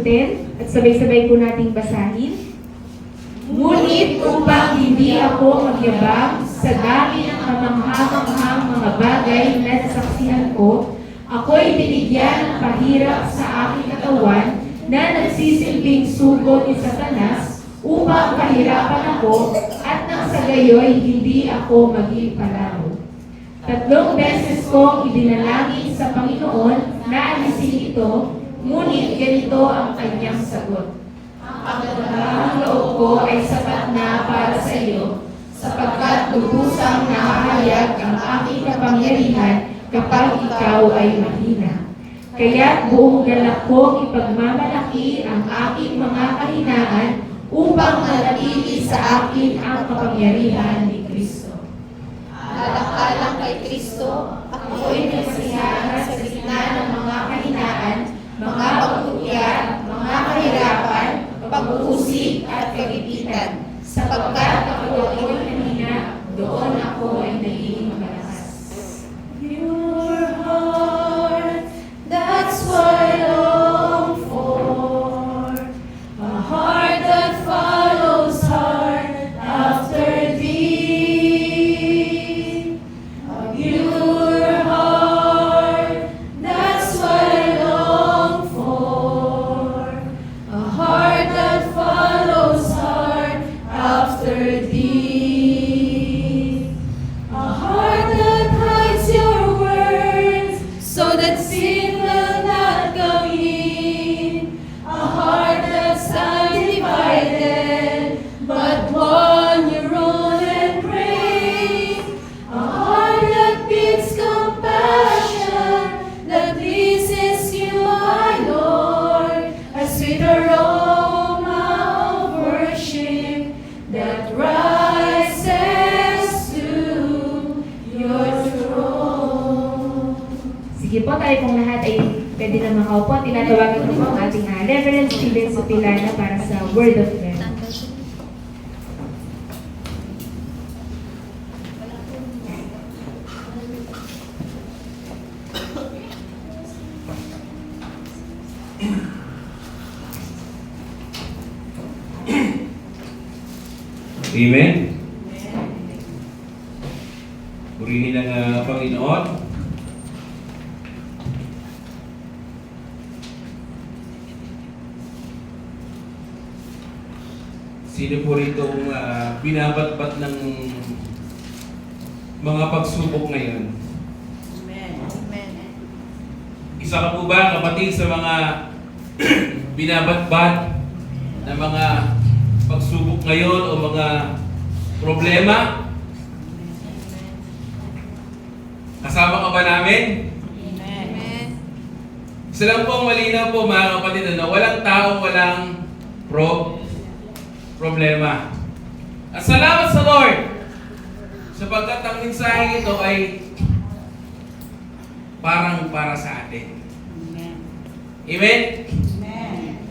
10 at sabay-sabay po nating basahin. Ngunit upang hindi ako magyabang sa dami ng kamangha-manghang mga bagay na nasaksihan ko, ako'y binigyan ng pahirap sa aking katawan na nagsisilbing sugo ni Satanas upang pahirapan ako at nang sa gayoy hindi ako maging palaro. 3 beses kong idinalangin sa Panginoon na alisin ito, ngunit ganito ang kanyang sagot. Ang kagandahang loob ko ay sapat na para sa iyo, sapagkat lubusang nakahayag ang aking kapangyarihan kapag ikaw ay mahina. Kaya't buong galak kong ipagmamalaki ang aking mga kahinaan upang manatili sa akin ang kapangyarihan ni Kristo. Alang-alang kay Kristo, Ako'y nagsihara sa gitna ng mga kahinaan, mga pagkukyat, mga kahirapan, pag-uusig at kagipitan. Sapagkat ako ay mahina, doon ako ay naging malakas. Your heart, that's what I long for. A heart that follows hard after thee. A pure heart, that's what I long for. A heart that follows hard after thee. A heart that hides your words so that sin will not come in. A heart that's undivided but one your own and pray. A heart that beats compassion that pleases you, my Lord. A sweet aroma of worship that rises to your throne. Sige po, tayo pong lahat ay pwede na makaupo. Tinatawagan ko po ang ating Reverend Steven Supilana para sa Word of God. Amen. Purihin ang Panginoon. Sino po rito binabatbat ng mga pagsubok ngayon? Amen. Amen. Isa ka po ba, kapatid, sa mga binabatbat na mga pagsubok ngayon o mga problema? Kasama ka ba namin? Amen. Isa lang po ang malinaw po, mga kapatid, na walang tao, walang problema. At salamat sa Lord sapagkat ang mensahe ito ay parang para sa atin. Amen. Amen? Amen.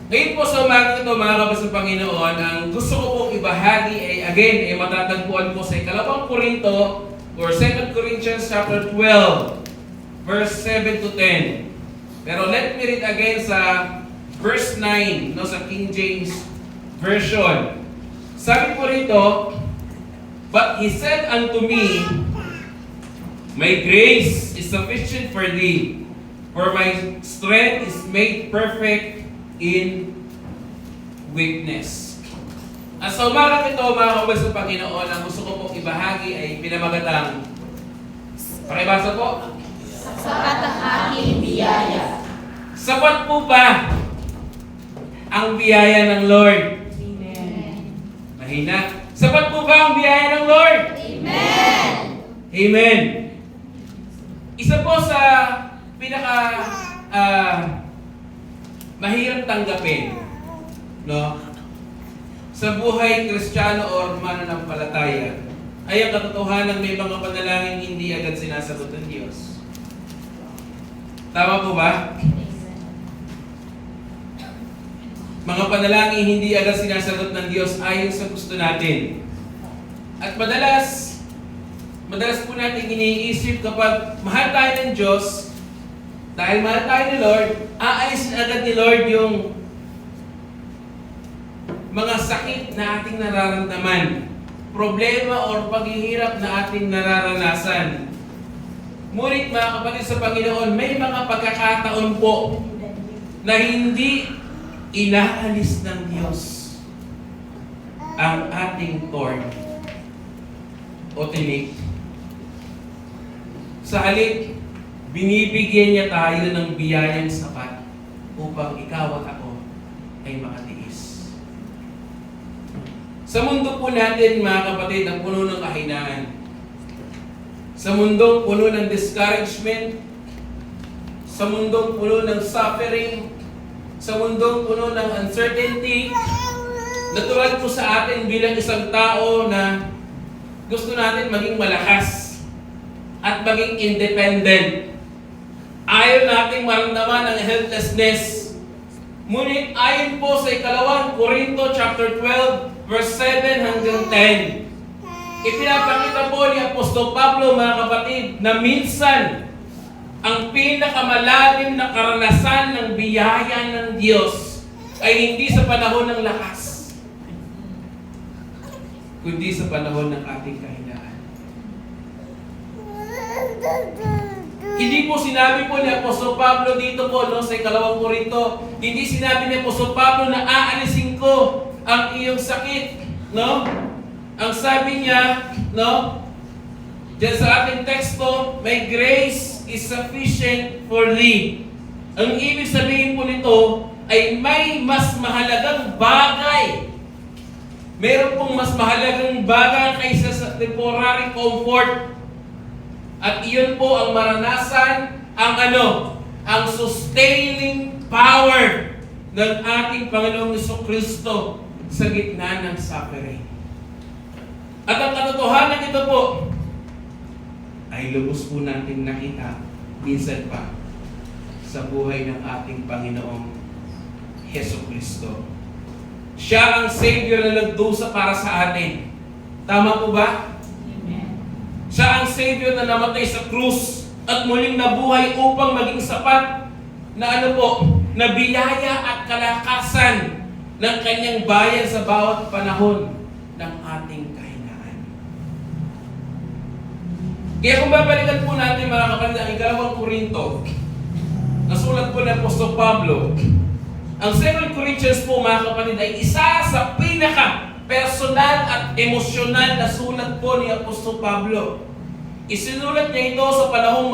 Ngayon po sa umaga ito, mga kapatid sa Panginoon, ang gusto ko pong ibahagi ay again, ay matatagpuan po sa 2 Korinto or 2 Corinthians chapter 12, verse 7 to 10. Pero let me read again sa verse 9, no, sa King James Version. Sabi po rito, but he said unto me, my grace is sufficient for thee, for my strength is made perfect in weakness. At sa umagang ito, mga kapatid sa Panginoon, ang gusto ko pong ibahagi ay pinamagatang, pakibasa po, Sapat ang aking biyaya. sapat po ba ang biyaya ng Lord? Amen. Mahina. Sapat po ba ang biyaya ng Lord? Amen. Amen. Isa po sa pinaka mahirap tanggapin, no, sa buhay Kristiyano o mananampalataya ay ang katotohanan may mga panalangin hindi agad sinasagot ng Diyos. Tama po ba? Mga panalangin hindi agad sinasagot ng Diyos ayon sa gusto natin. At madalas po natin iniisip kapag mahal tayo ng Diyos, dahil mahal tayo ni Lord, aalisin agad ni Lord yung mga sakit na ating nararamdaman, problema o paghihirap na ating nararanasan. Ngunit mga kapatid sa Panginoon, may mga pagkakataon po na hindi inaalis ng Diyos ang ating thorn o tinik. Sa halip, binibigyan niya tayo ng biyayang sapat upang ikaw at ako ay makatiis. Sa mundo po natin, mga kapatid, ang puno ng kahinaan. Sa mundong puno ng discouragement, sa mundong puno ng suffering, sa mundong puno ng uncertainty, natural po sa atin bilang isang tao na gusto natin maging malakas at maging independent. Ayaw nating maramdaman ang helplessness. Ngunit ayon po sa 2 Korinto chapter 12, verse 7 hanggang 10, ipinapakita po ni Apostol Pablo, mga kapatid, na minsan ang pinakamalalim na karanasan ng biyaya ng Diyos ay hindi sa panahon ng lakas, kundi sa panahon ng ating kahinaan. Hindi po sinabi po ni Apostol Pablo dito po, no, sa 2 Korinto, hindi sinabi ni Apostol Pablo na aalisin ko ang iyong sakit, no? Ang sabi niya, no, diyan sa ating teksto, my grace is sufficient for thee. Ang ibig sabihin po nito ay may mas mahalagang bagay. Meron pong mas mahalagang bagay kaysa sa temporary comfort. At iyon po ang maranasan, ang sustaining power ng ating Panginoong Jesucristo sa gitna ng suffering. At ang katotohanan ito po ay lubos po natin nakita minsan pa sa buhay ng ating Panginoong Jesucristo. Siya ang Savior na nagdusa para sa atin. Tama po ba? Amen. Siya ang Savior na namatay sa krus at muling nabuhay upang maging sapat na na biyaya at kalakasan ng kanyang bayan sa bawat panahon ng ating kahinaan. Kaya kung babalikan po natin, mga kapatid, ang 2 Korinto, nasulat po ni Apostol Pablo, ang 2 Corinthians po, mga kapatid, ay isa sa pinaka-personal at emosyonal na sulat po ni Apostol Pablo. Isinulat niya ito sa panahong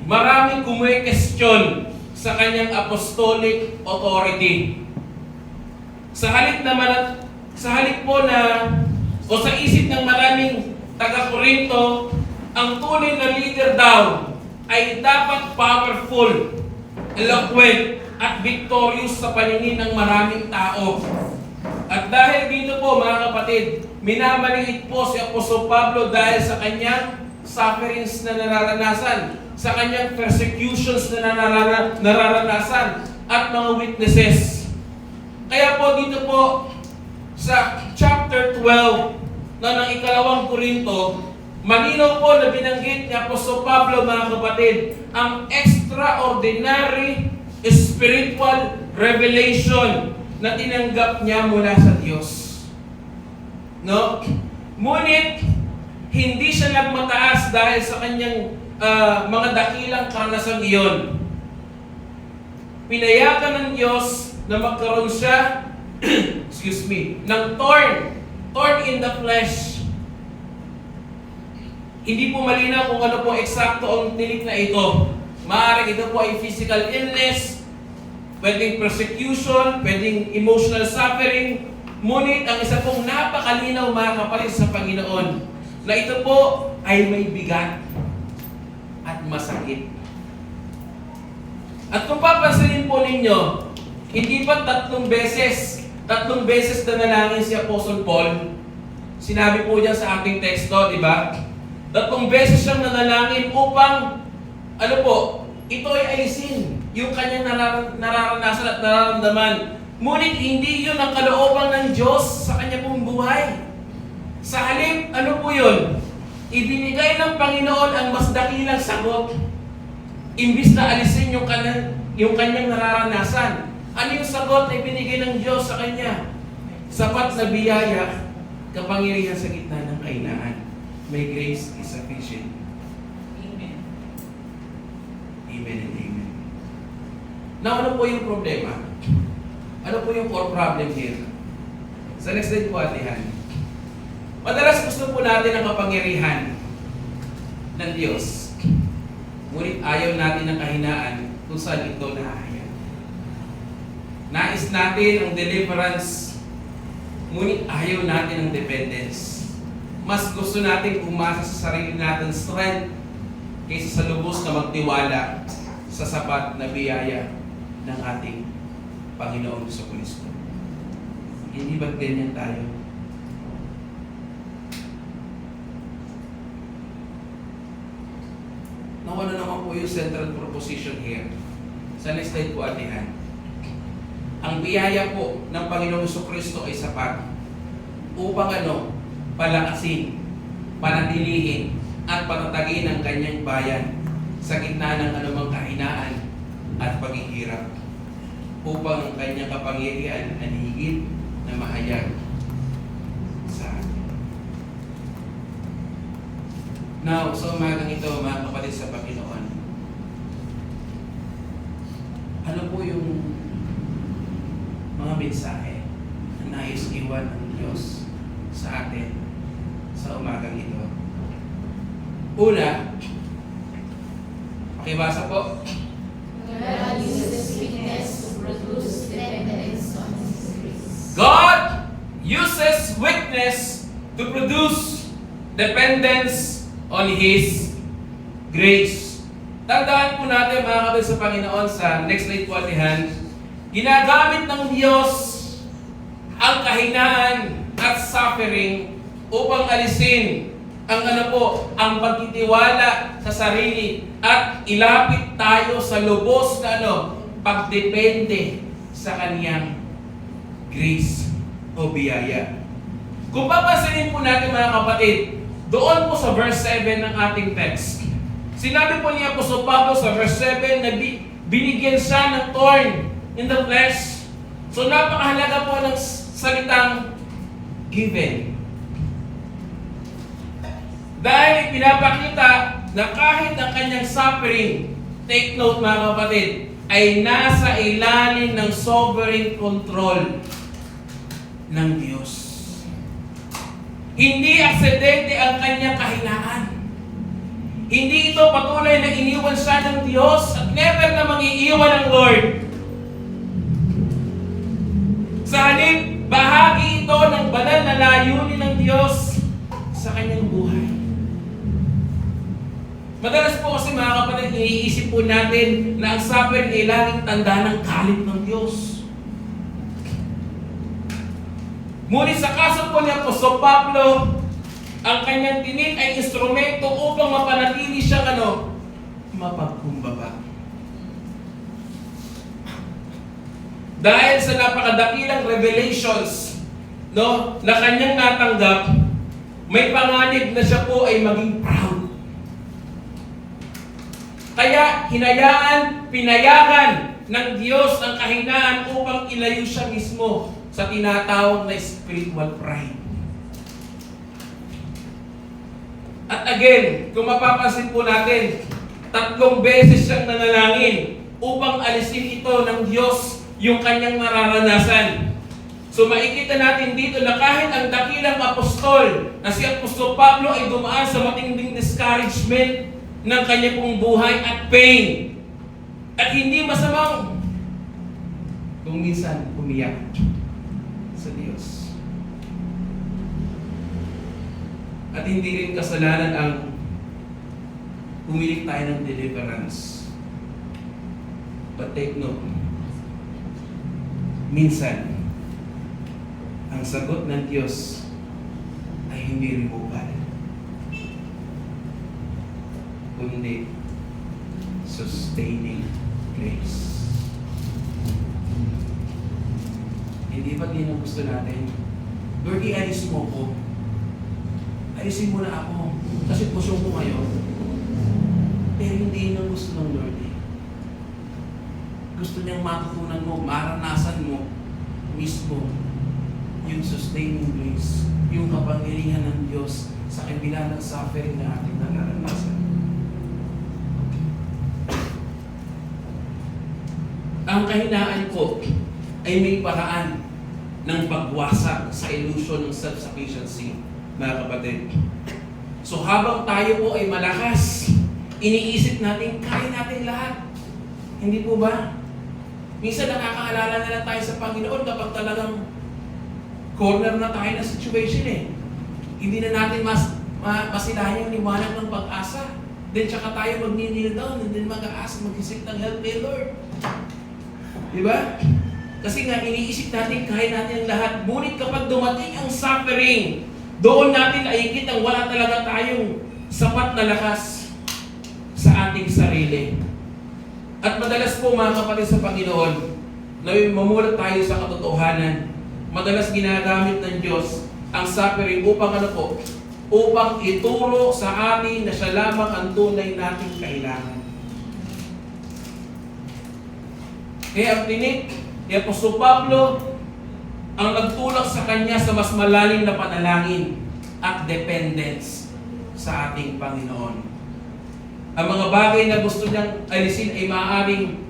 maraming kumwekestyon sa kanyang apostolic authority. Sa halip po na, o sa isip ng maraming taga-Korinto, ang tunay na leader daw ay dapat powerful, eloquent, at victorious sa paningin ng maraming tao. At dahil dito po, mga kapatid, minamaliit po si Apostol Pablo dahil sa kanyang sufferings na nararanasan, sa kanyang persecutions na nararanasan, at mga witnesses. Kaya po dito po, sa chapter 12 na ng 2 Korinto, malinaw po na binanggit ni Apostol Pablo, mga kapatid, ang extraordinary spiritual revelation na tinanggap niya mula sa Diyos. No? Ngunit, hindi siya nagmataas dahil sa kanyang mga dakilang karanasan iyon. Pinayagan ng Diyos na magkaroon siya ng thorn in the flesh. Hindi po malinaw kung ano po eksakto ang tinik na ito. Maaaring ito po ay physical illness, pwedeng persecution, pwedeng emotional suffering. Ngunit ang isa pong napakalinaw, mga kapatid sa Panginoon, na ito po ay may bigat at masakit. At kung papansinin po ninyo, hindi pa tatlong beses na nanalangin si Apostle Paul. Sinabi po niya sa ating teksto, di ba? 3 beses siyang nanalangin upang ito ay alisin yung kanyang nararanasan at nararamdaman. Ngunit hindi yun ang kalooban ng Diyos sa kanya pong buhay. Sa halip, ano po yun? Ibinigay ng Panginoon ang mas dakilang sagot. Imbis na alisin yung kanyang nararanasan. Ano yung sagot na ibinigay ng Diyos sa kanya? Sapat na biyaya, kapangyarihan sa gitna ng kahinaan. My grace is sufficient. Amen. Amen and amen. Now, ano po yung problema? Ano po yung core problem here? Sa next slide po, atihan. Madalas gusto po natin ang kapangyarihan ng Diyos. Ngunit ayaw natin ng kahinaan kung saan ito nahahayag. Nais natin ang deliverance, ngunit ayaw natin ang dependence. Mas gusto natin umasa sa sarili natin strength kaysa sa lubos na magtiwala sa sapat na biyaya ng ating Panginoon sa Kristo. Hindi ba't ganyan tayo? Nawala naman po yung central proposition here. Sa next slide po, atihan. Ang biyaya po ng Panginoon sa Kristo ay sapat upang palakasin, panatilihin, at patatagin ang kanyang bayan sa gitna ng anumang kahinaan at paghihirap upang ang kanyang kapangyarihan ay higit na mahayag sa atin. Now, sa umagang ito, mga kapatid sa Panginoon, ano po yung mga mensahe na nais iwan ng Diyos sa atin sa umagang ito? Una, pakibasa po. God uses weakness to produce dependence on His grace. God uses weakness to produce dependence on His grace. Tandaan po natin, mga kapatid sa Panginoon, sa next slide po, atihan, ginagamit ng Diyos ang kahinaan at suffering upang alisin ang pagtitiwala sa sarili at ilapit tayo sa lubos na pagdepende sa kaniyang grace o biyaya. Kung papansinin po natin, mga kapatid, doon po sa verse 7 ng ating text, sinabi po ni Apostol Pablo sa verse 7 na binigyan siya ng thorn in the flesh. So napakahalaga po ng salitang given. Dahil pinapakita na kahit ang kanyang suffering, take note mga kapatid, ay nasa ilalim ng sovereign control ng Diyos. Hindi aksidente ang kanyang kahinaan. Hindi ito patuloy na iniwan siya ng Diyos at never na mag-iiwan ng Lord. Sa halip, bahagi ito ng banal na layunin ng Diyos sa kanyang buhay. Madalas po kasi, mga kapatid, iniisip po natin na ang suffering ay laging tanda ng galit ng Diyos. Ngunit sa kaso po ni Apostol Pablo, ang kanyang tinig ay instrumento upang mapanatili siyang mapagkumbaba. Dahil sa napakadakilang revelations na kanyang natanggap, may panganib na siya po ay maging proud. Kaya pinayagan ng Diyos ang kahinaan upang ilayo siya mismo sa tinatawag na spiritual pride. At again, kung mapapansin po natin, 3 beses siyang nanalangin upang alisin ito ng Diyos yung kanyang nararanasan. So makikita natin dito na kahit ang dakilang apostol na si Apostol Pablo ay dumaan sa matinding discouragement ng kanyang pong buhay at pain. At hindi masamang kung minsan umiyak sa Diyos. At hindi rin kasalanan ang humiling tayo ng deliverance. But take note, minsan, ang sagot ng Diyos ay hindi removal, kundi sustaining grace. Hindi ba din ang gusto natin? Lord, ialis mo ko. Alisin mo na ako. Kasi puso ko ngayon. Pero hindi yun ang gusto ng Lord. gusto niyang matutunan mo, maranasan mo mismo yung sustaining grace, yung kapangyarihan ng Diyos sa kabila ng suffering na ating nararanasan. Ang kahinaan ko ay may paraan ng pagwasak sa illusion ng self-sufficiency, mga kapatid. So habang tayo po ay malakas, iniisip natin, kaya natin lahat. Hindi po ba? Minsan nakakaalala na lang tayo sa Panginoon kapag talagang corner na tayo na situation eh. Hindi na natin masilahan yung liwanag ng pag-asa. Then tsaka tayo mag-kneel down and then mag-aasa, mag-isip ng help me Lord. Diba? Kasi nga iniisip natin kaya natin ang lahat. Ngunit kapag dumating ang suffering, doon natin nakikita ang wala talaga tayong sapat na lakas sa ating sarili. At madalas po mga kapatid sa Panginoon, na mamulat tayo sa katotohanan, madalas ginagamit ng Diyos ang suffering upang ano po? Upang ituro sa atin na siya lamang ang tunay nating kailangan. Kaya ang tinik ni Apostol Pablo ang nagtulak sa kanya sa mas malalim na panalangin at dependence sa ating Panginoon. Ang mga bagay na gusto niyang alisin ay maaaring,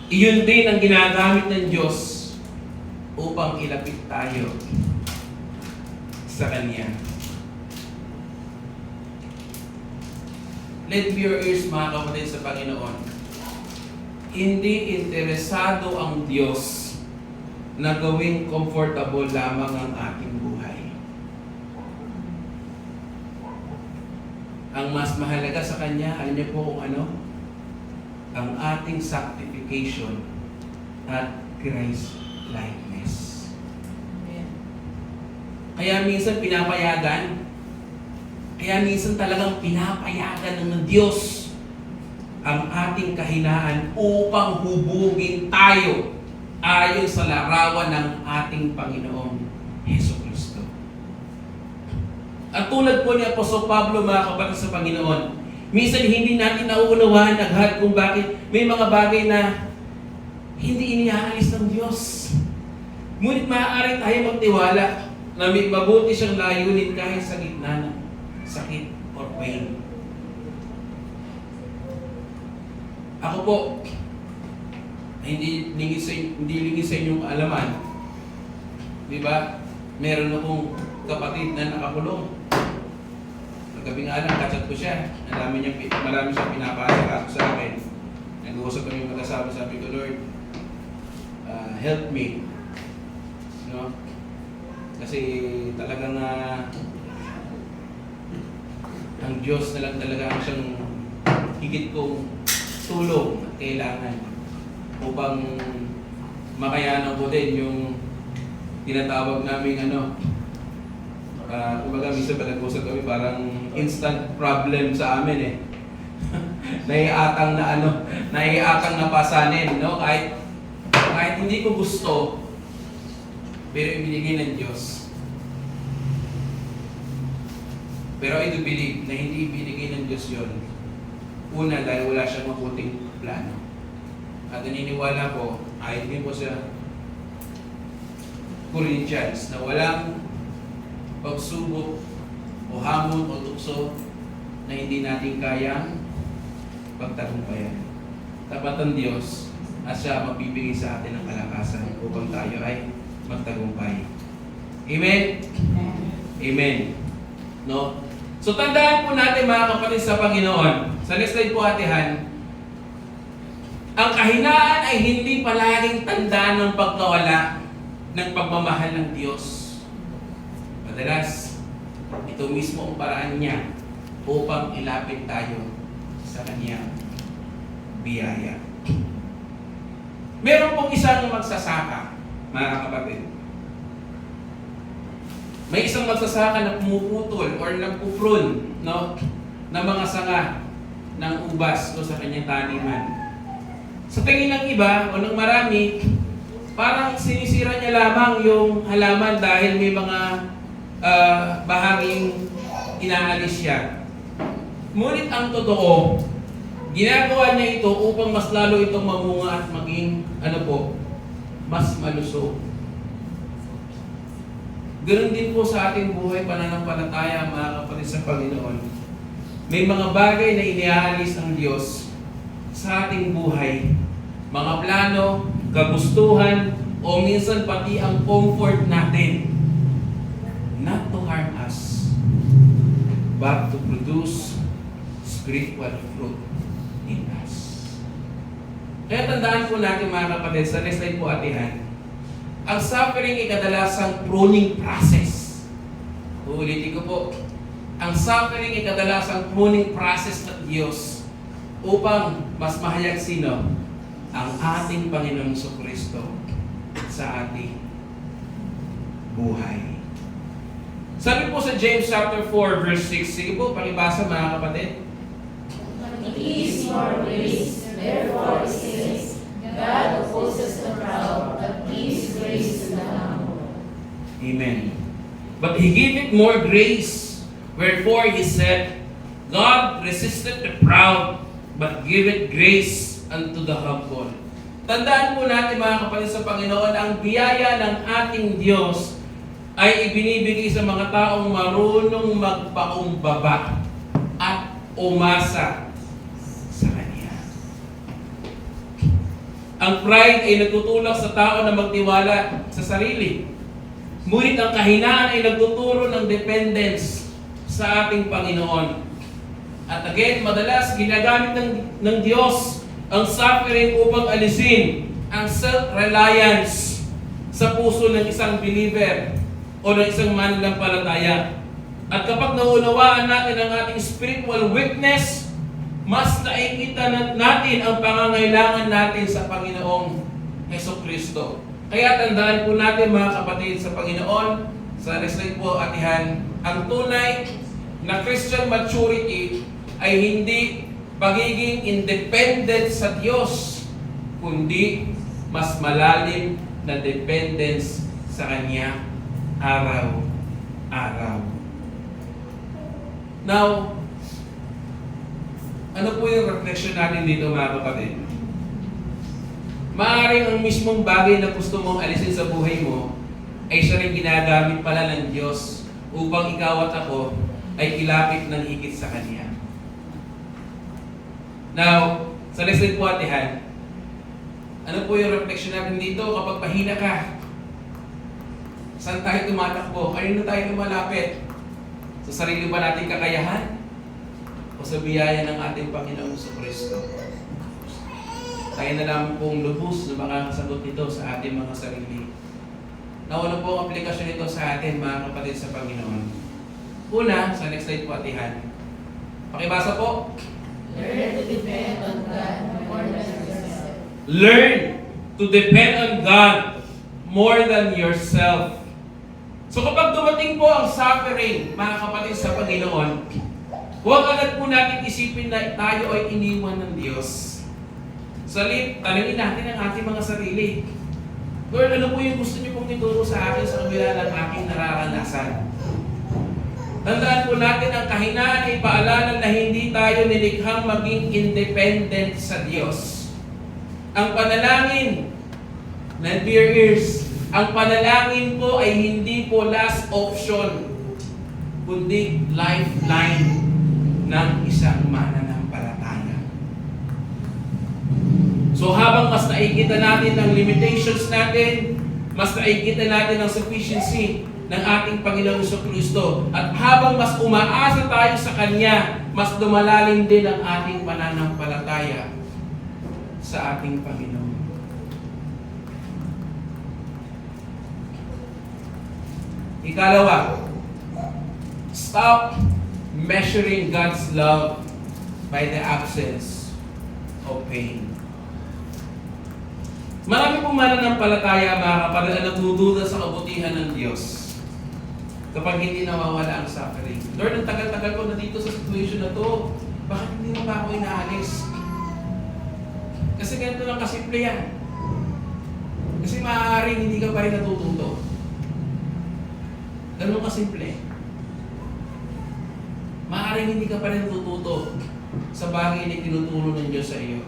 iyon din ang ginagamit ng Diyos upang ilapit tayo sa Kanya. Let me your ears, mga kapatid sa Panginoon. Hindi interesado ang Diyos na gawing comfortable lamang ang ating buhay. Ang mas mahalaga sa Kanya, alam niyo po kung ano? Ang ating sanctification at Christ-likeness. Kaya minsan talagang pinapayagan ng Diyos ang ating kahinaan upang hubugin tayo ayon sa larawan ng ating Panginoong Hesukristo. At tulad po ni Apostol Pablo, mga kapatid sa Panginoon, minsan hindi natin nauunawaan agad kung bakit may mga bagay na hindi iniaalis ng Diyos. Ngunit maaari tayo magtiwala na may mabuti siyang layunin kahit sa gitna ng sakit or pain. Ako po, hindi lingid sa inyong alaman. Di ba? Meron akong kapatid na nakakulong. Nagabi nga lang, kachat ko siya. Marami siyang pinapasa sa akin. Nag-uusap kami mag-asawa, sabi ko, Lord, help me. No? Kasi talagang ang Diyos na lang talaga ang siyang higit kong tulong at kailangan upang makayanan ko din yung tinatawag naming kumbaga minsan pa nag-usap kami parang instant problem sa amin eh. naiatang na pasanin, no? Kahit hindi ko gusto, pero ibinigay ng Diyos. Pero I do believe na hindi ibinigay ng Diyos yun. Una, dahil wala siyang mabuting plano. At naniniwala ko, ayon din po sa Corinthians, na walang pagsubok o hamon o tukso na hindi natin kayang pagtagumpayan. Tapat ang Diyos at siya magbibigay sa atin ng kalakasan upang tayo ay magtagumpay. Amen? Amen. No? So tandaan po natin mga kapatid sa Panginoon. Sa next slide po atihan. Ang kahinaan ay hindi palaging tanda ng pagkawala ng pagmamahal ng Diyos. Madalas, ito mismo ang paraan niya upang ilapit tayo sa Kanyang biyaya. Meron pong isang magsasaka, mga kapatid. May isang magsasaka na pumuputol or nagpuprune, no, ng mga sanga ng ubas o sa kanyang taniman. Sa tingin ng iba o ng marami, parang sinisira niya lamang yung halaman dahil may mga bahaging inaalis siya. Ngunit ang totoo, ginagawa niya ito upang mas lalo itong mamunga at maging, mas malusog. Ganun din po sa ating buhay pananampalataya, mga kapatid sa Panginoon. May mga bagay na iniaalis ng Diyos sa ating buhay. Mga plano, kagustuhan, o minsan pati ang comfort natin. Not to harm us, but to produce spiritual fruit in us. Kaya tandaan po natin, mga kapatid, sa next slide po, atihan, ang suffering ay kadalasang pruning process. Uulitin ko po, ang suffering ay kadalasang pruning process ng Diyos upang mas mahayag sino? Ang ating Panginoong Jesucristo sa ating buhay. Sabi po sa James chapter 4 verse 6, sige po, pakibasa mga kapatid. It is more grace, therefore it says, God opposes the proud, but gives grace to the humble. Amen. But He giveth more grace, wherefore He said, God resisteth the proud, but giveth grace unto the humble. Tandaan po natin, mga kapatid sa Panginoon, ang biyaya ng ating Diyos ay ibinibigay sa mga taong marunong magpakumbaba at umasa sa Kanya. Ang pride ay nagtutulak sa tao na magtiwala sa sarili. Ngunit ang kahinaan ay nagtuturo ng dependence sa ating Panginoon. At again, madalas ginagamit ng Diyos ang suffering upang alisin ang self-reliance sa puso ng isang believer o ng isang mananampalataya. At kapag naunawaan natin ang ating spiritual weakness, mas nakikita natin ang pangangailangan natin sa Panginoong Jesucristo. Kaya tandaan po natin, mga kapatid sa Panginoon, sa next slide po, atihan, ang tunay na Christian maturity ay hindi pagiging independent sa Diyos, kundi mas malalim na dependence sa Kanya araw-araw. Now, ano po yung reflection natin dito, mga kapatid? Maaaring ang mismong bagay na gusto mong alisin sa buhay mo ay siya rin ginagamit pala ng Diyos upang ikaw at ako ay ilapit ng higit sa Kanya. Now, sa lesson po, atihan, ano po yung reflection natin dito? Kapag mahina ka, saan tayo tumatakbo? Kanino tayo lumalapit? Sa sarili ba nating kakayahan? O sa biyaya ng ating Panginoong Jesucristo? Tayo na lang pong lubos na makakasagot nito sa ating mga sarili. Now, ano po ang aplikasyon nito sa atin, mga kapatid sa Panginoon? Una, sa next slide po, atihan. Pakibasa po. Learn to depend on God more than yourself. Learn to depend on God more than yourself. So kapag dumating po ang suffering, mga kapatid sa Panginoon, huwag agad po natin isipin na tayo ay iniwan ng Diyos. Salip, tanungin natin ang ating mga sarili. Lord, ano po yung gusto niyo pong ituro sa akin sa kabila ng aking nararanasan? Tandaan po natin ang kahinaan ay paalala na hindi tayo nilikhang maging independent sa Diyos. Ang panalangin, lend your ears, ang panalangin po ay hindi po last option, kundi lifeline ng isang mananampalataya. So habang mas nakikita natin ang limitations natin, mas nakikita natin ang sufficiency ng ating Panginoong Jesucristo, at habang mas umaasa tayo sa Kanya, mas lumalalim din ang ating pananampalataya sa ating Panginoon. Ikalawa, stop measuring God's love by the absence of pain. Marami pong mananampalataya, mga kapatid, na nagdududa sa kabutihan ng Diyos kapag hindi nawawala ang suffering. Lord, ang tagal-tagal ko na dito sa situation na to, bakit hindi mo pa ako inaalis? Kasi ganito lang kasimple yan. Kasi maaaring hindi ka pa rin natututo. Ganun kasimple. Maaaring hindi ka pa rin natututo. sa bagay na tinuturo ng Diyos sa iyo.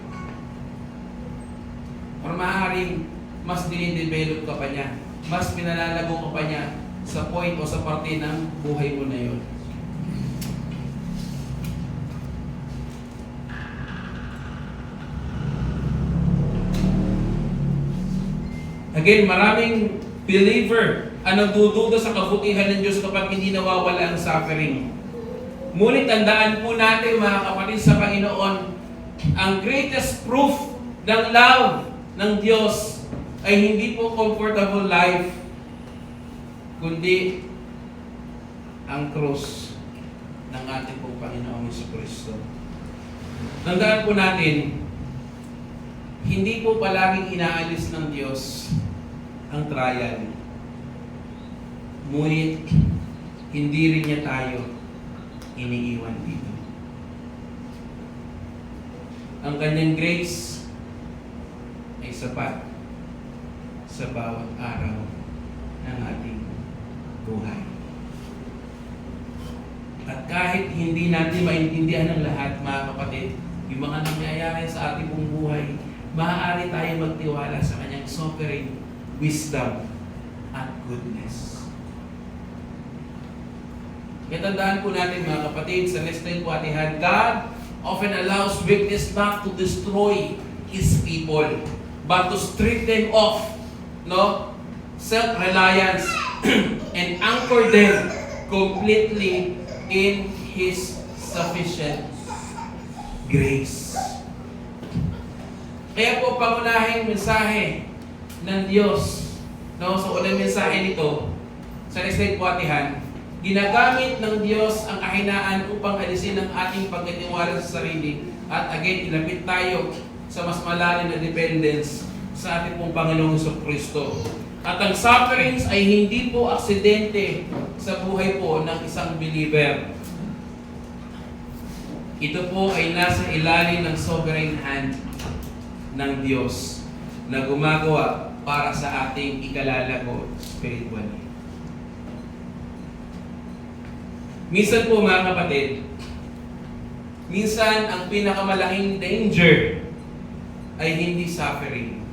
Or maaaring mas dinidevelop ka pa niya, mas pinalalago ka pa niya sa point o sa parte ng buhay mo na yun. Again, maraming believer ang nagdududa sa kabutihan ng Diyos kapag hindi nawawala ang suffering. Ngunit tandaan po natin mga kapatid sa Panginoon, ang greatest proof ng love ng Diyos ay hindi po comfortable life, kundi ang krus ng ating pong Panginoong Jesucristo. Tandaan po natin, hindi po palaging inaalis ng Diyos ang trial. Ngunit, hindi rin niya tayo iniiwan dito. Ang kanyang grace ay sapat sa bawat araw ng ating buhay. At kahit hindi natin maintindihan ng lahat, mga kapatid, yung mga nangyayari sa ating buong buhay, maaari tayo magtiwala sa kanyang sovereign wisdom at goodness. Kaya tandaan po natin mga kapatid, sa next time po atihan, God often allows weakness not to destroy His people, but to strip them off, self-reliance and anchor them completely in His sufficient grace. Kaya po pangunahing mensahe ng Diyos, sa unang mensahe nito, sa next time po atihan, ginagamit ng Diyos ang kahinaan upang alisin ang ating pagkatiwala sa sarili at again, ilapit tayo sa mas malalim na dependence sa ating pong Panginoong Jesucristo. At ang sufferings ay hindi po aksidente sa buhay po ng isang believer. Ito po ay nasa ilalim ng sovereign hand ng Diyos na gumagawa para sa ating ikalalago spiritually. Minsan po mga kapatid, minsan ang pinakamalaking danger ay hindi suffering,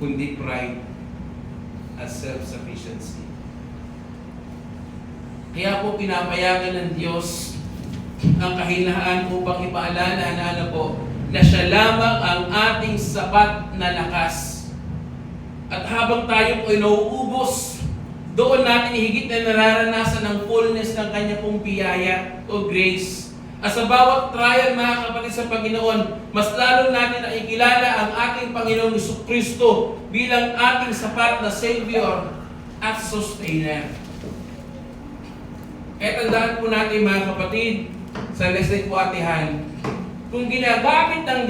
kundi pride at self-sufficiency. Kaya po pinapayagan ng Diyos ang kahinaan upang ipaalala na siya lamang ang ating sapat na lakas. At habang tayo po ay nauubos, doon natin higit na nararanasan ang fullness ng kanya pong biyaya o grace. At sa bawat trial mga kapatid sa Panginoon, mas lalo natin na ikilala ang ating Panginoong Jesucristo bilang ating sapat na Savior at Sustainer. Kaya tandaan po natin mga kapatid, sa lesson po atihan, kung ginagamit ng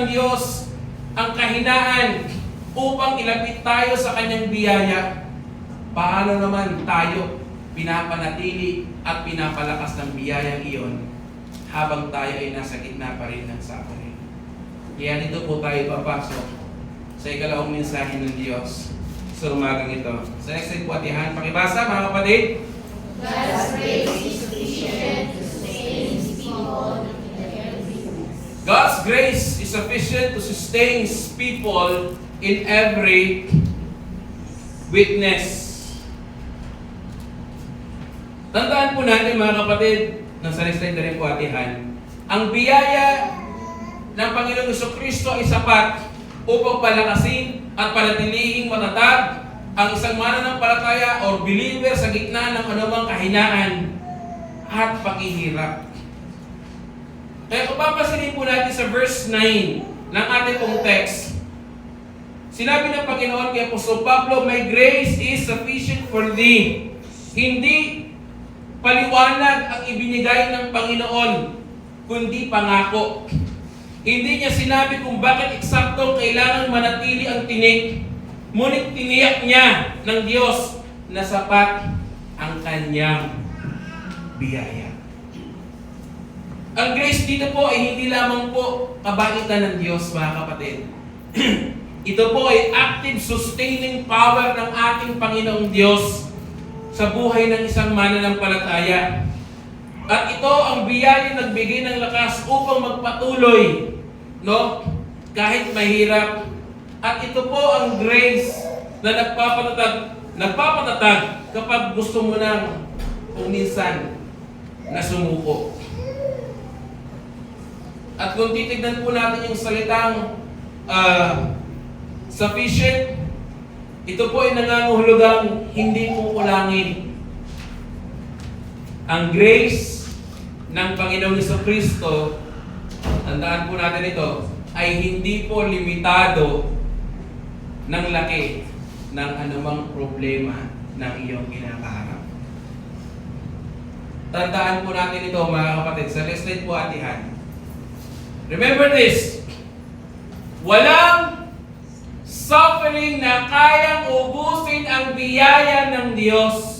Diyos ang kahinaan upang ilapit tayo sa kanyang biyaya, paano naman tayo pinapanatili at pinapalakas ng biyayang iyon habang tayo ay nasa gitna pa rin ng suffering? Kaya dito po tayo papasok sa ikalawang mensahe ng Diyos sa umagang ito. Sa next slide po atihan, pakibasa mga kapatid. God's grace is sufficient to sustain His people in every weakness. God's grace is sufficient to sustain His people in every weakness. Tandaan po natin mga kapatid, ng sa next slide na rin po atihan, ang biyaya ng Panginoong Jesucristo ay sapat upang palakasin at panatiliing matatag ang isang mananampalataya or believer sa gitna ng anumang kahinaan at paghihirap. Kaya kung papasinin po natin sa verse 9 ng ating pong text, sinabi ng Panginoon kay Apostol Pablo, "My grace is sufficient for thee." Hindi paliwanag ang ibinigay ng Panginoon, kundi pangako. Hindi niya sinabi kung bakit eksaktong kailangan manatili ang tinik, ngunit tiniyak niya ng Diyos na sapat ang kanyang biyaya. Ang grace dito po ay hindi lamang po kabaitan ng Diyos, mga kapatid. Ito po ay active sustaining power ng ating Panginoong Diyos sa buhay ng isang mananampalataya. At ito ang biyaya nagbigay ng lakas upang magpatuloy, no? Kahit mahirap. At ito po ang grace na nagpapatatag kapag gusto mo nang kung minsan na sumuko. At kung titignan po natin yung salitang sufficient, ito po ay nangangahulugang hindi mo kulangin. Ang grace ng Panginoong Jesucristo, tandaan po natin ito, ay hindi po limitado ng laki ng anumang problema ng iyong kinakaharap. Tandaan po natin ito, mga kapatid. Sa next slide po, atihan. Remember this. Walang suffering na kayang ubusin ang biyaya ng Diyos.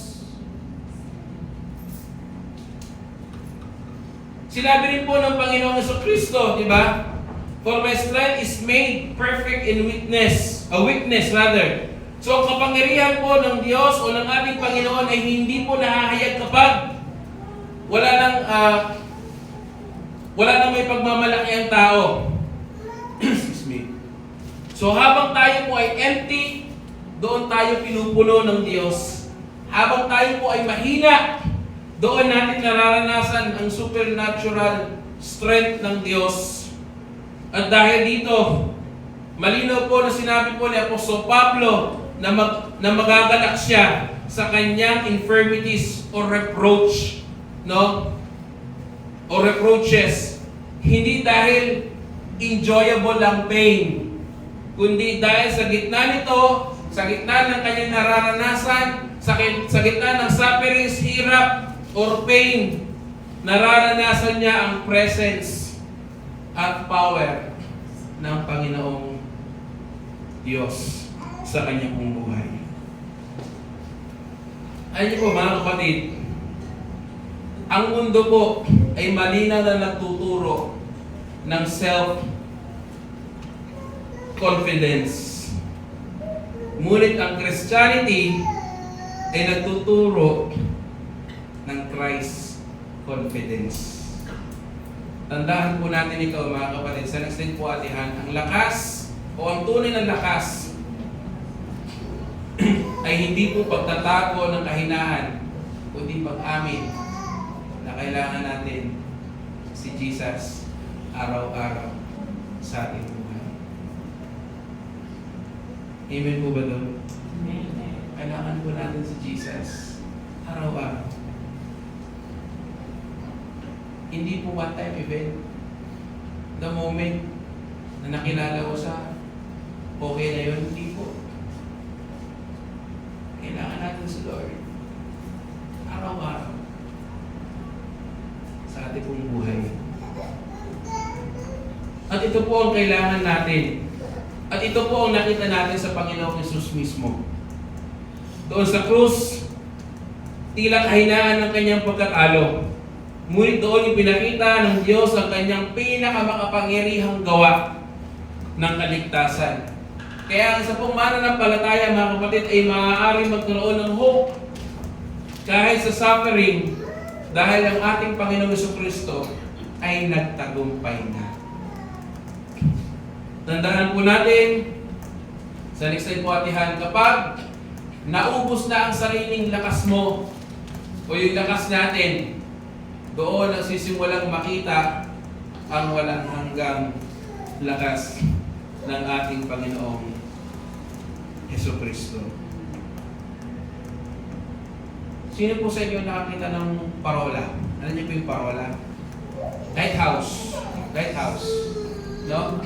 Sinabi rin po ng Panginoong Jesucristo, di ba? For my strength is made perfect in weakness. So ang kapangyarihan po ng Diyos o ng ating Panginoon ay hindi po nahahayag kapag wala nang may pagmamalaki ang tao. Excuse me. So habang tayo po ay empty, doon tayo pinupuno ng Diyos. Habang tayo po ay mahina, doon natin nararanasan ang supernatural strength ng Diyos. At dahil dito, malinaw po na sinabi po ni Apostol Pablo na magagalak siya sa kanyang infirmities or reproach, no? O reproaches. Hindi dahil enjoyable ang pain, kundi dahil sa gitna nito, sa gitna ng kanyang nararanasan, sa gitna ng sufferings, hirap, or pain, nararanasan niya ang presence at power ng Panginoong Diyos sa kanyang buhay. Alam niyo po, mga kapatid, ang mundo po ay malinaw na nagtuturo ng self-confidence. Ngunit ang Christianity ay nagtuturo ng Christ confidence. Tandaan po natin ito, mga kapatid. Sa next slide po, atihan. Ang lakas o ang tunay ng lakas ay hindi po pagtatago ng kahinaan, kundi pag-amin na kailangan natin si Jesus araw-araw sa ating buhay. Amen po ba doon? Kailangan po natin si Jesus araw-araw. Hindi po one-time event. The moment na nakilala ko sa okay na yun, hindi po. Kailangan natin si Lord araw-araw sa ating pong buhay. At ito po ang kailangan natin. At ito po ang nakita natin sa Panginoong Jesus mismo. Doon sa krus, tila kahinaan ng kanyang pagkatalo. Ngunit doon ipinakita ng Diyos ang kanyang pinakamakapangyarihang gawa ng kaligtasan. Kaya ang isa pong mananampalataya, mga kapatid, ay maaari magkaroon ng hope kahit sa suffering dahil ang ating Panginoong Jesucristo ay nagtagumpay na. Tandaan po natin, sa next slide po, atihan, kapag naubos na ang sariling lakas mo o yung lakas natin, doon ang sisimulang makita ang walang hanggang lakas ng ating Panginoong Jesucristo. Sino po sa inyo nakakita ng parola? Ano niyo po yung parola? Lighthouse. Lighthouse. No?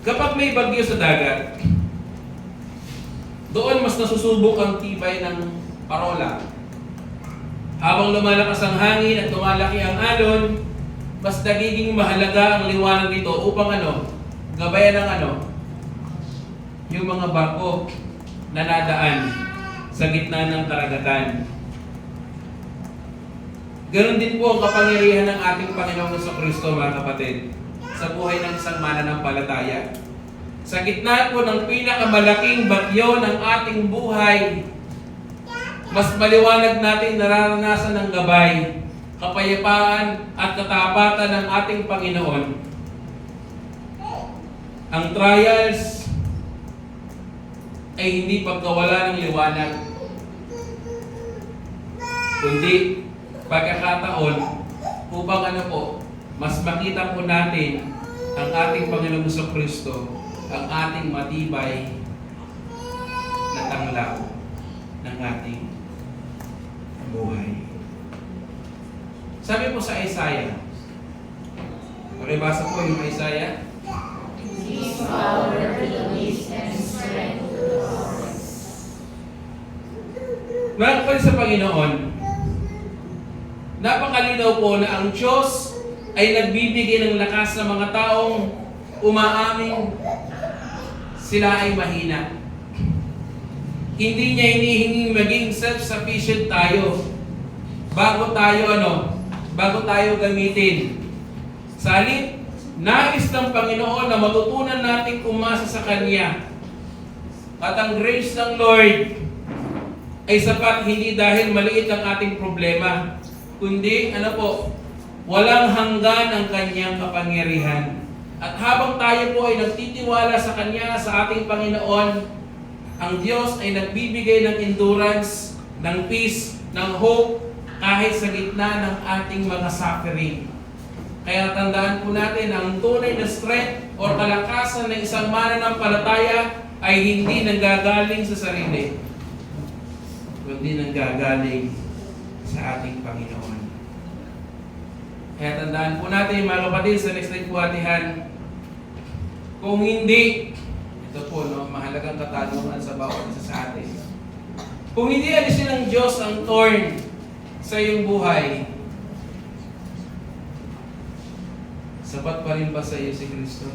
Kapag may bagyo sa dagat, doon mas nasusubok ang tibay ng parola. Habang lumalakas ang hangin at lumalaki ang alon, mas nagiging mahalaga ang liwanag nito upang gabayan ng yung mga barko na nadaan sa gitna ng karagatan. Ganon din po ang kapangyarihan ng ating Panginoong Jesucristo, mga kapatid, sa buhay ng isang mananampalataya. Sa gitna po ng pinakamalaking bagyo ng ating buhay, mas maliwanag nating nararanasan ng gabay, kapayapaan at katapatan ng ating Panginoon. Ang trials ay hindi pagkawala ng liwanag, kundi pagkakataon upang mas makita po natin ang ating Panginoong Kristo, ang ating matibay na tanglaw ng ating buhay. Sabi po sa Isaiah, pakibasa po yung Isaiah. His power, release, and strength to us. Mga kapatid sa Panginoon, napakalinaw po na ang Diyos ay nagbibigay ng lakas sa mga taong umaaming sila ay mahina. Hindi niya hinihinging maging self-sufficient tayo bago tayo gamitin. Sa halip, nais ng Panginoon na matutunan nating umasa sa Kanya. At ang grace ng Lord ay sapat hindi dahil maliit ang ating problema, kundi walang hanggan ang Kanyang kapangyarihan. At habang tayo po ay nagtitiwala sa Kanya, sa ating Panginoon, ang Diyos ay nagbibigay ng endurance, ng peace, ng hope, kahit sa gitna ng ating mga suffering. Kaya tandaan po natin, ang tunay na strength o kalakasan ng isang mananampalataya ay hindi nanggagaling sa sarili, kundi nanggagaling sa ating Panginoon. Kaya tandaan po natin, mga kapatid, sa next slide po atihan, kung hindi, ito po, mahalagang katanungan sa bawat isa sa atin. Kung hindi alisin ng Diyos ang thorn sa iyong buhay, sapat pa rin ba sa iyo si Kristo?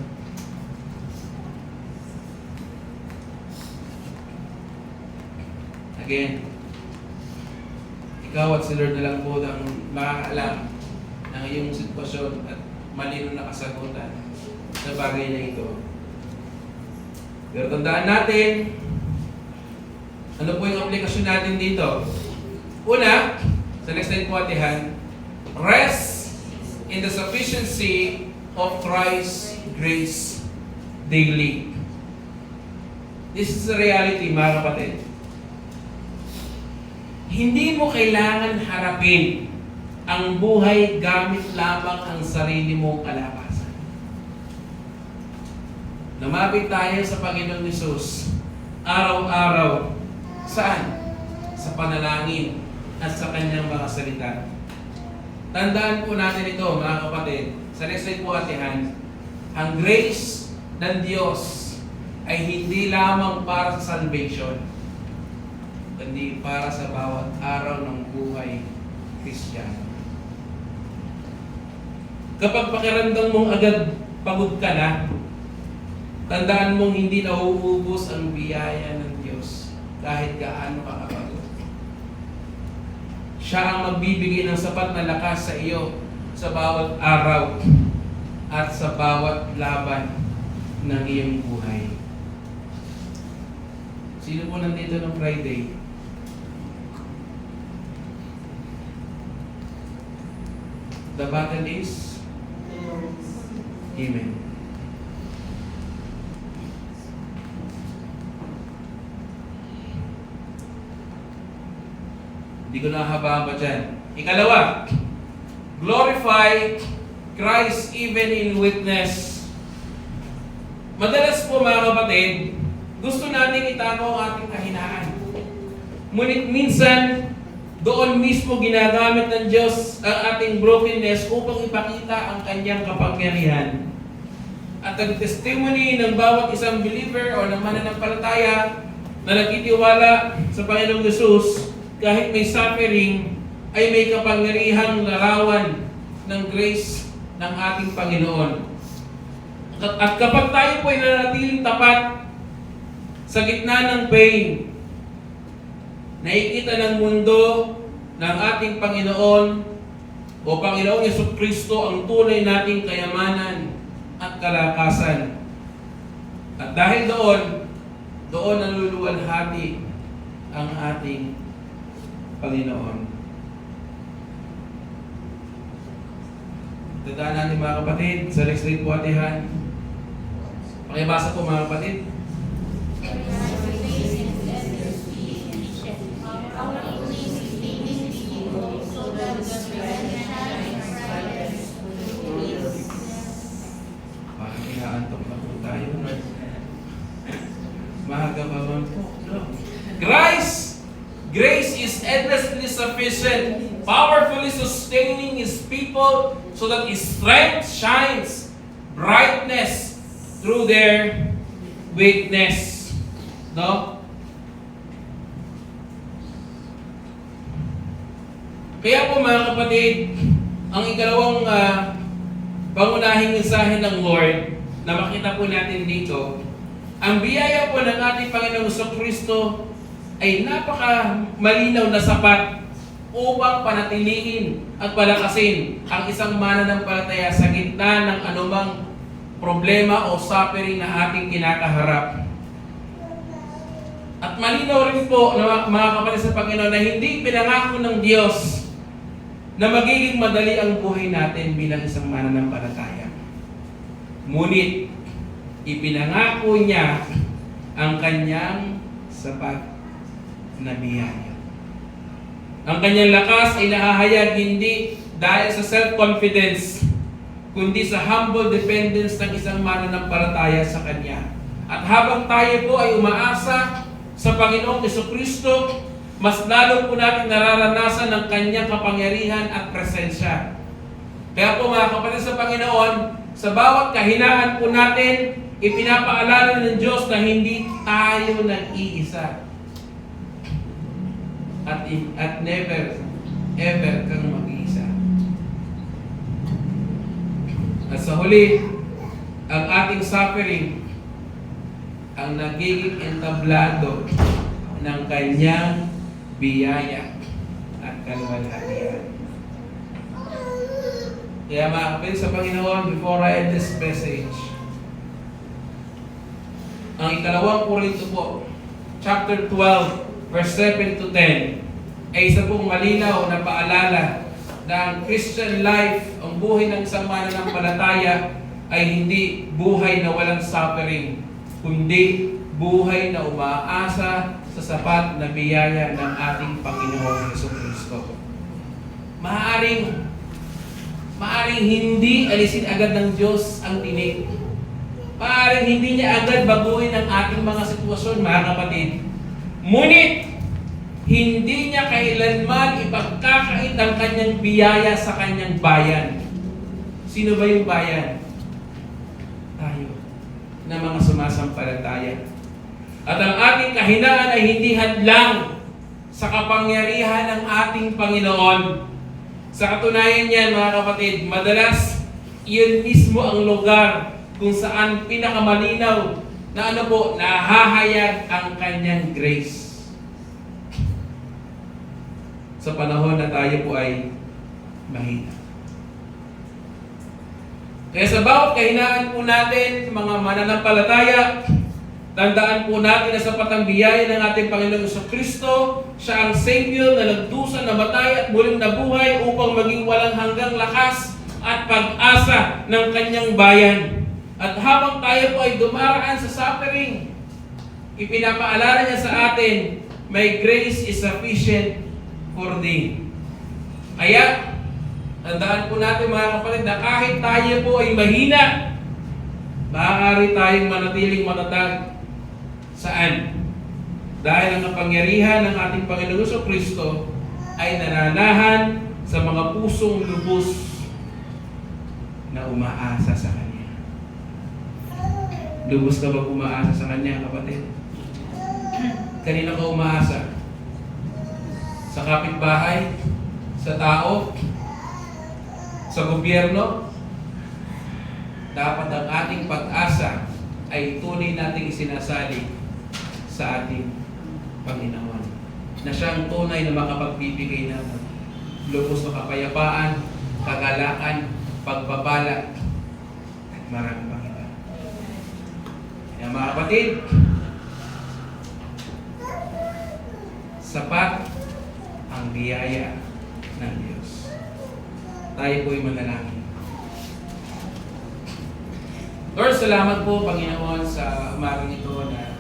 Again, ikaw at si Lord na lang po ang makakaalam ng iyong sitwasyon at malino na kasagutan sa bagay na ito. Pero tandaan natin, ano po yung aplikasyon natin dito? Una, sa next slide po atihan, rest in the sufficiency of Christ's grace daily. This is the reality, mga kapatid. Hindi mo kailangan harapin ang buhay gamit lamang ang sarili mong kalakasan. Lumapit tayo sa Panginoong Hesus araw-araw. Saan? Sa panalangin at sa Kanyang mga salita. Tandaan po natin ito, mga kapatid. Sa next slide po atihan, ang grace ng Diyos ay hindi lamang para sa salvation, kundi para sa bawat araw ng buhay Kristiyano. Kapag pakiramdam mong agad pagod ka na, tandaan mong hindi nauubos ang biyaya ng Diyos kahit gaano ka kapagod. Siya ang magbibigay ng sapat na lakas sa iyo sa bawat araw at sa bawat laban ng iyong buhay. Sino po nandito ng Friday? The battle is? Amen. Hindi ko nahahabaan pa dyan. Ikalawa, glorify Christ even in weakness. Madalas po, mga kapatid, gusto natin itago ang ating kahinaan. Ngunit minsan, doon mismo ginagamit ng Diyos ang ating brokenness upang ipakita ang Kanyang kapangyarihan. At ang testimony ng bawat isang believer o ng mananampalataya na nagtitiwala sa Panginoong Hesus, kahit may suffering, ay may kapangyarihang larawan ng grace ng ating Panginoon. At kapag tayo po ay nanatiling tapat sa gitna ng pain, nakikita ng mundo ng ating Panginoon o Panginoong Jesucristo ang tunay nating kayamanan at kalakasan. At dahil doon naluluwalhati ang ating Panginoon. Tandaan natin mga kapatid, sa next day po atihan. Pakibasa po mga kapatid. Parang inaantok na po tayo. Mahaga pa man po. No? Grace is endlessly sufficient, powerfully sustaining His people so that His strength shines brightness through their weakness. No? Kaya po mga kapatid, ang ikalawang pangunahing mensahe ng Lord na makita po natin dito, ang biyaya po ng ating Panginoong Kristo ay napaka malinaw na sapat upang panatilihin at palakasin ang isang mananampalataya sa gitna ng anumang problema o suffering na ating kinakaharap. At malinaw rin po na mga kapatid sa Panginoon na hindi pinangako ng Diyos na magiging madali ang buhay natin bilang isang mananampalataya. Ngunit ipinangako niya ang kanyang sapat na biyaya. Ang kanyang lakas ay nahahayag hindi dahil sa self-confidence, kundi sa humble dependence ng isang mananampalataya sa Kanya. At habang tayo po ay umaasa sa Panginoong Jesucristo, mas lalo po natin nararanasan ang Kanyang kapangyarihan at presensya. Kaya po mga kapatid sa Panginoon, sa bawat kahinaan po natin, ipinapaalala ng Diyos na hindi tayo nag-iisa. At never, ever kang mag-iisa. At sa huli, ang ating suffering ang nagiging entablado ng kanyang biyaya at kalwalhatian. Kaya mga kapatid sa Panginoon, before I end this message, ang ikalawang Korinto po, chapter 12, verse 7 to 10, ay isa pong malinaw na paalala na ang Christian life, ang buhay ng isang mananampalataya ay hindi buhay na walang suffering, kundi buhay na umaasa sa sapat na biyaya ng ating Panginoong Jesucristo. Maaring hindi alisin agad ng Diyos ang tinik. Maaring hindi niya agad baguhin ang ating mga sitwasyon, mga kapatid. Ngunit, hindi niya kailanman ipagkakait ang kanyang biyaya sa kanyang bayan. Sino ba yung bayan? Tayo, na mga sumasampalataya. At ang ating kahinaan ay hindi hadlang sa kapangyarihan ng ating Panginoon. Sa katunayan niyan, mga kapatid, madalas iyon mismo ang lugar kung saan pinakamalinaw na nahahayag ang kanyang grace. Sa panahon na tayo po ay mahina. Kaya sa bawat kahinaan po natin, mga mananampalataya, tandaan po natin na sapat ang biyaya ng ating Panginoong Jesucristo. Siya ang Savior na nagdusa, namatay at muling nabuhay upang maging walang hanggang lakas at pag-asa ng kanyang bayan. At habang tayo po ay dumaraan sa suffering, ipinapaalala niya sa atin, my grace is sufficient for thee. Kaya, tandaan po natin mga kapatid na kahit tayo po ay mahina, maaari tayong manatiling matatag. Saan? Dahil ang kapangyarihan ng ating Panginoong Jesucristo ay nananahan sa mga pusong lubos na umaasa sa Kanya. Lubos ka ba umaasa sa Kanya, kapatid? Kanina ka umaasa? Sa kapitbahay? Sa tao? Sa gobyerno? Dapat ang ating pag-asa ay tunay nating isinasali sa ating Panginoon. Na siyang tunay na makapagbibigay ng lubos na kapayapaan, kagalakan, pagpapala, at marami pang iba. Kaya mga kapatid, sapat ang biyaya ng Diyos. Tayo po'y manalangin. Lord, salamat po, Panginoon, sa umagang ito na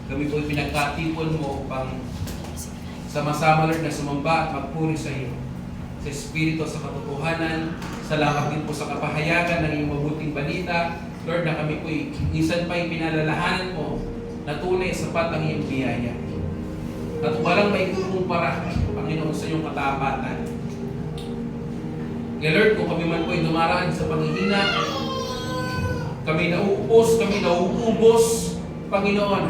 kami po'y pinagkatipon mo upang sama-sama, Lord, na sumamba at magpuri sa iyo. Sa Espiritu, sa katotohanan, salamat din po sa kapahayagan ng iyong mabuting balita. Lord, na kami po'y minsan pa'y pinalalahanan mo na tunay sapat ang iyong biyaya. At walang may kukumpara, Panginoon, sa iyong katapatan. Kaya Lord, kung kami man po'y dumaraan sa panghihina, kami nauupos, kami nauubos, Panginoon,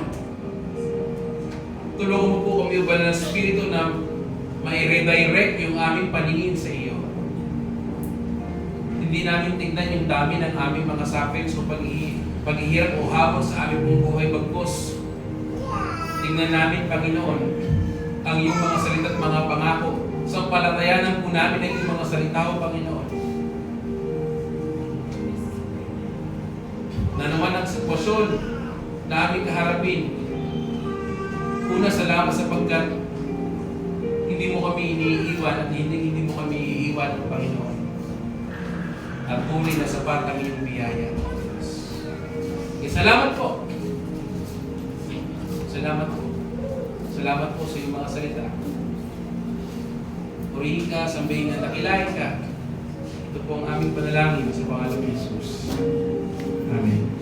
tulungan mo po kami ubal ng Espiritu na mai-redirect yung aming paningin sa iyo. Hindi namin tignan yung dami ng aming mga sufferings o paghihirap o habang sa aming buong buhay bagkos. Tignan namin, Panginoon, ang iyong mga salita at mga pangako. Sa palatayanan po namin ang iyong mga salita, O Panginoon. Na naman ang sitwasyon na aming kaharapin, una, salamat sapagkat hindi mo kami iniiwan at hindi mo kami iiwan, Panginoon. At tunay na sapat ang iyong biyaya. Okay, salamat po. Salamat po. Salamat po sa iyong mga salita. Purihin ka, sambahin ka, dakilain ka. Ito po ang aming panalangin sa pangalan ni Jesus. Amen.